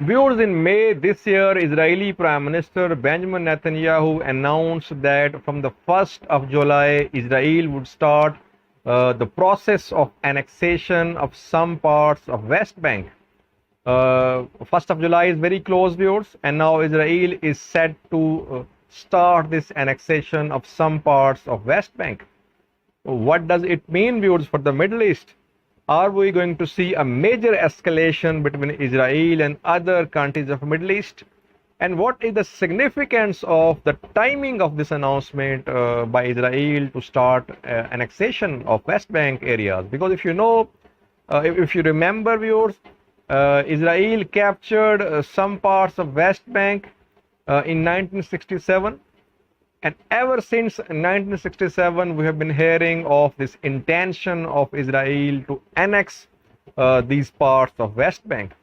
Viewers, in May this year, Israeli Prime Minister Benjamin Netanyahu announced that from the 1st of July, Israel would start the process of annexation of some parts of West Bank. 1st of July is very close, viewers, and now Israel is set to start this annexation of some parts of West Bank. What does it mean, viewers, for the Middle East? Are we going to see a major escalation between Israel and other countries of the Middle East? And what is the significance of the timing of this announcement by Israel to start annexation of West Bank areas? Because if you know, if you remember, viewers, Israel captured some parts of West Bank in 1967. And ever since 1967, we have been hearing of this intention of Israel to annex these parts of West Bank.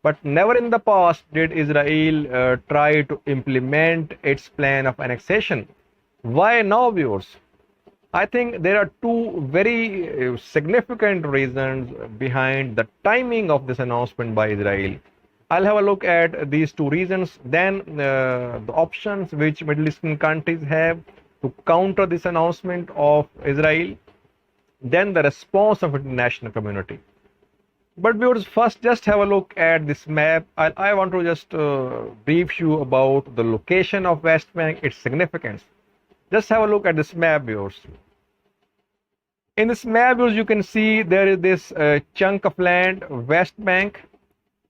But never in the past did Israel try to implement its plan of annexation. Why now, viewers? I think there are two very significant reasons behind the timing of this announcement by Israel. I'll have a look at these two reasons, then the options which Middle Eastern countries have to counter this announcement of Israel, then the response of international community. But viewers, first just have a look at this map. I want to just brief you about the location of West Bank, its significance. Just have a look at this map, viewers. In this map, viewers, you can see there is this chunk of land, West Bank.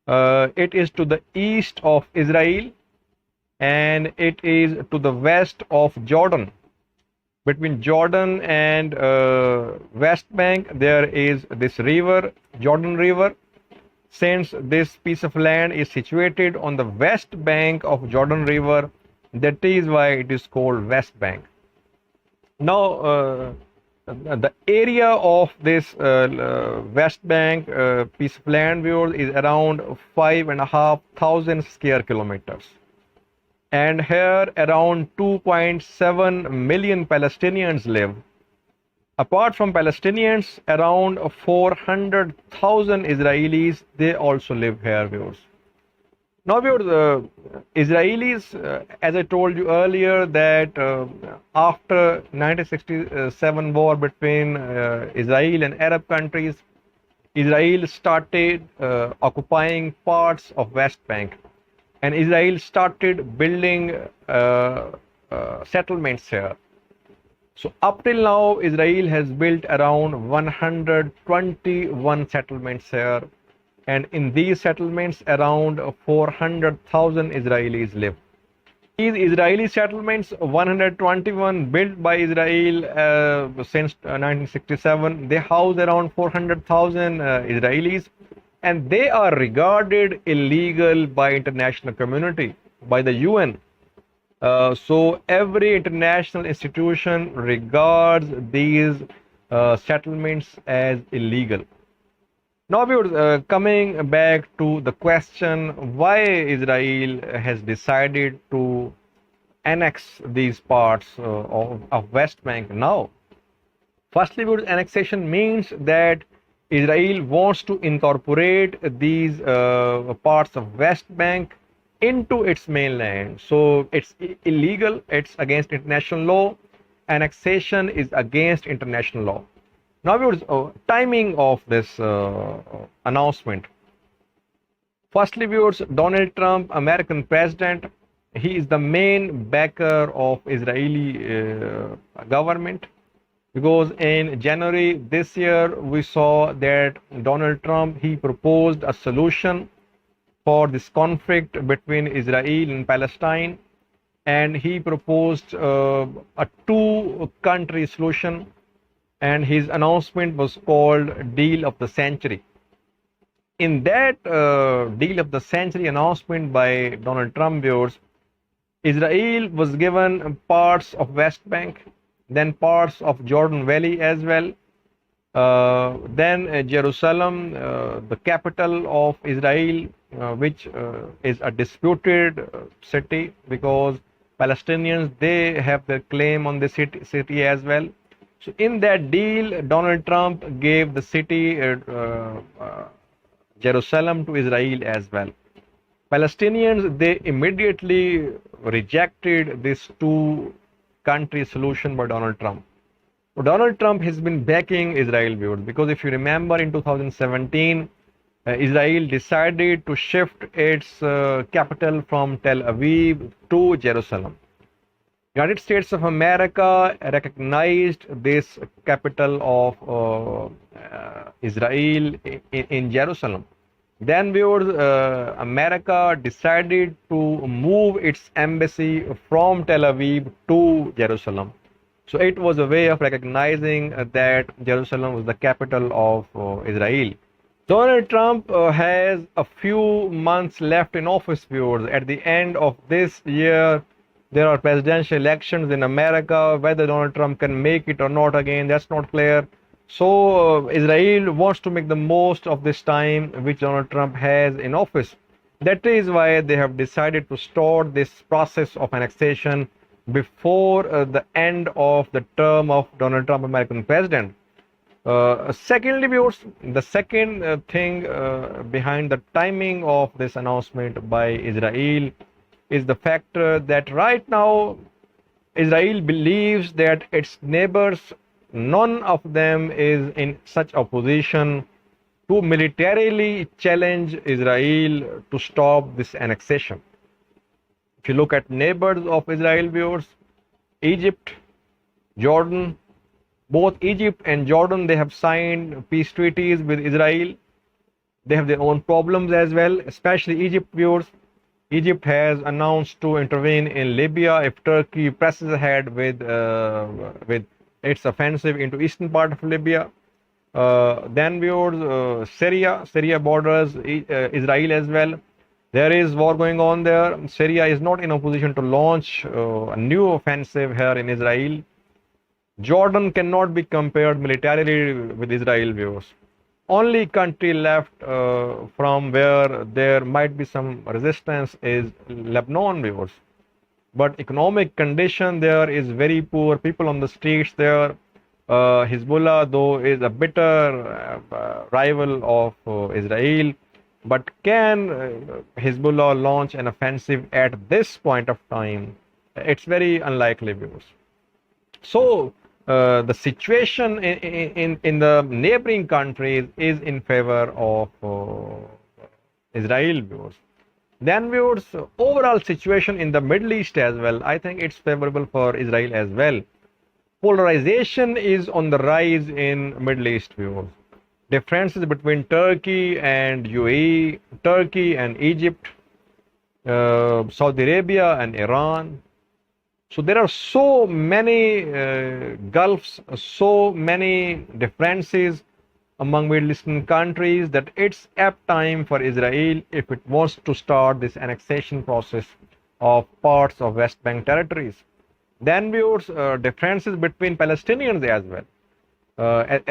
It is to the east of Israel, and it is to the west of Jordan. Between Jordan and West Bank, there is this river, Jordan River. Since this piece of land is situated on the west bank of Jordan River, that is why it is called West Bank. Now, the area of this West Bank piece of land, viewers, is around 5,500 square kilometers. And here around 2.7 million Palestinians live. Apart from Palestinians, around 400,000 Israelis, they also live here, viewers. Now, viewers, Israelis, as I told you earlier, that after 1967 war between Israel and Arab countries, Israel started occupying parts of West Bank, and Israel started building settlements here. So up till now, Israel has built around 121 settlements here. And in these settlements, around 400,000 Israelis live. These Israeli settlements, 121 built by Israel since 1967, they house around 400,000 Israelis, and they are regarded illegal by international community, by the UN. So every international institution regards these settlements as illegal. Now, viewers, coming back to the question why Israel has decided to annex these parts of West Bank now. Firstly, viewers, annexation means that Israel wants to incorporate these parts of West Bank into its mainland. So it's illegal, it's against international law. Annexation is against international law. Now, viewers, timing of this announcement. Firstly, viewers, Donald Trump, American president, he is the main backer of Israeli government, because in January this year we saw that Donald Trump, he proposed a solution for this conflict between Israel and Palestine, and he proposed a two-country solution. And his announcement was called Deal of the Century. In that Deal of the Century announcement by Donald Trump, viewers, Israel was given parts of West Bank, then parts of Jordan Valley as well, then Jerusalem, the capital of Israel, which is a disputed city because Palestinians, they have their claim on the city as well. So in that deal, Donald Trump gave the city Jerusalem to Israel as well. Palestinians, they immediately rejected this two country solution by Donald Trump. Donald Trump has been backing Israel views because if you remember in 2017, Israel decided to shift its capital from Tel Aviv to Jerusalem. United States of America recognized this capital of Israel in Jerusalem. Then America decided to move its embassy from Tel Aviv to Jerusalem. So it was a way of recognizing that Jerusalem was the capital of Israel. Donald Trump has a few months left in office, viewers. At the end of this year, there are presidential elections in America. Whether Donald Trump can make it or not again, that's not clear. So Israel wants to make the most of this time which Donald Trump has in office. That is why they have decided to start this process of annexation before the end of the term of Donald Trump, American president. Secondly, viewers, the second thing behind the timing of this announcement by Israel is the fact that right now Israel believes that its neighbors, none of them is in such a position to militarily challenge Israel to stop this annexation. If you look at neighbors of Israel, viewers, Egypt, Jordan, both Egypt and Jordan, they have signed peace treaties with Israel. They have their own problems as well, especially Egypt, viewers. Egypt has announced to intervene in Libya if Turkey presses ahead with its offensive into eastern part of Libya. Then viewers, Syria borders Israel as well. There is war going on there. Syria is not in a position to launch a new offensive here in Israel. Jordan cannot be compared militarily with Israel, viewers. Only country left from where there might be some resistance is Lebanon, viewers. But economic condition there is very poor. People on the streets there. Hezbollah, though, is a bitter rival of Israel. But can Hezbollah launch an offensive at this point of time? It's very unlikely, viewers. So the situation in the neighboring countries is in favor of Israel, viewers. Then, viewers, overall situation in the Middle East as well, I think it's favorable for Israel as well. Polarization is on the rise in Middle East, viewers. Differences between Turkey and UAE, Turkey and Egypt, Saudi Arabia and Iran. So there are so many gulfs, so many differences among Middle Eastern countries that it's apt time for Israel if it wants to start this annexation process of parts of West Bank territories. Then viewers, differences between Palestinians as well.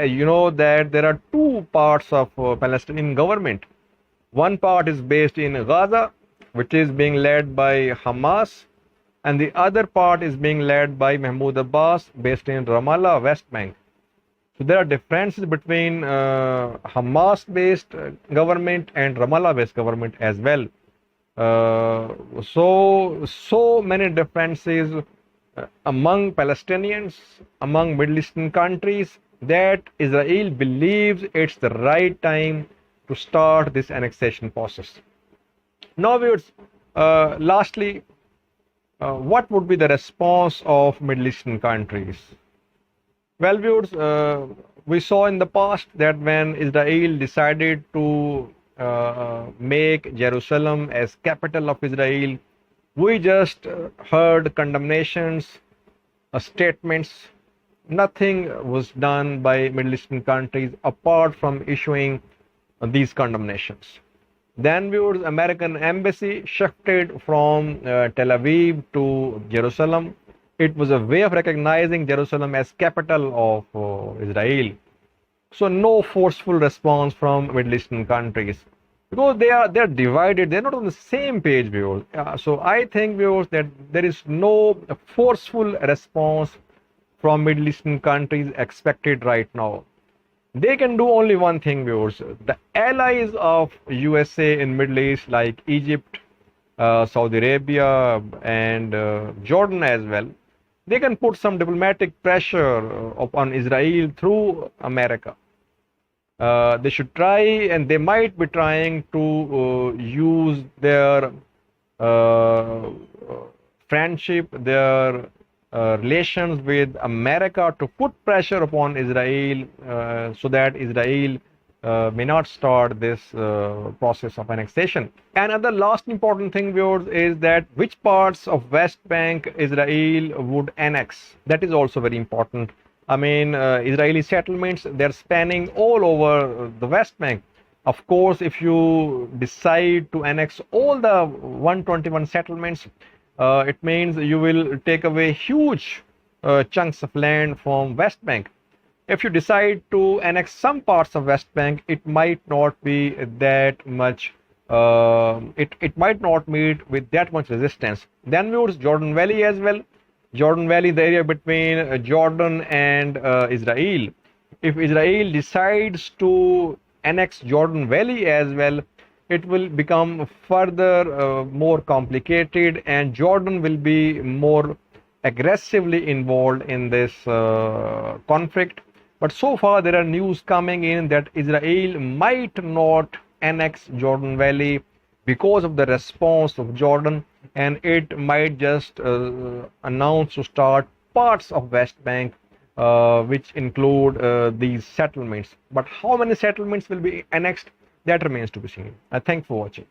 You know that there are two parts of Palestinian government. One part is based in Gaza, which is being led by Hamas, and the other part is being led by Mahmoud Abbas, based in Ramallah, West Bank. So there are differences between Hamas-based government and Ramallah-based government as well. So many differences among Palestinians, among Middle Eastern countries, that Israel believes it's the right time to start this annexation process. Now, viewers, lastly, what would be the response of Middle Eastern countries? Well, viewers, we saw in the past that when Israel decided to make Jerusalem as capital of Israel, we just heard condemnations, statements. Nothing was done by Middle Eastern countries apart from issuing these condemnations. Then, viewers, American embassy shifted from Tel Aviv to Jerusalem. It was a way of recognizing Jerusalem as capital of Israel. So no forceful response from Middle Eastern countries because they're divided. They're not on the same page, viewers. So I think, viewers, that there is no forceful response from Middle Eastern countries expected right now. They can do only one thing, viewers. The allies of USA in Middle East like Egypt, Saudi Arabia, and Jordan as well, they can put some diplomatic pressure upon Israel through America. They should try, and they might be trying to use their uh, friendship, their relations with America to put pressure upon Israel so that Israel may not start this process of annexation. Another last important thing, viewers, is that which parts of West Bank Israel would annex. That is also very important. I mean, Israeli settlements, they're spanning all over the West Bank. Of course, if you decide to annex all the 121 settlements, it means you will take away huge chunks of land from West Bank. If you decide to annex some parts of West Bank, it might not be that much. It might not meet with that much resistance. Then moves Jordan Valley as well. Jordan Valley, the area between Jordan and Israel. If Israel decides to annex Jordan Valley as well, it will become further more complicated, and Jordan will be more aggressively involved in this conflict. But so far, there are news coming in that Israel might not annex Jordan Valley because of the response of Jordan, and it might just announce to start parts of West Bank, which include these settlements. But how many settlements will be annexed? That remains to be seen. Thanks for watching.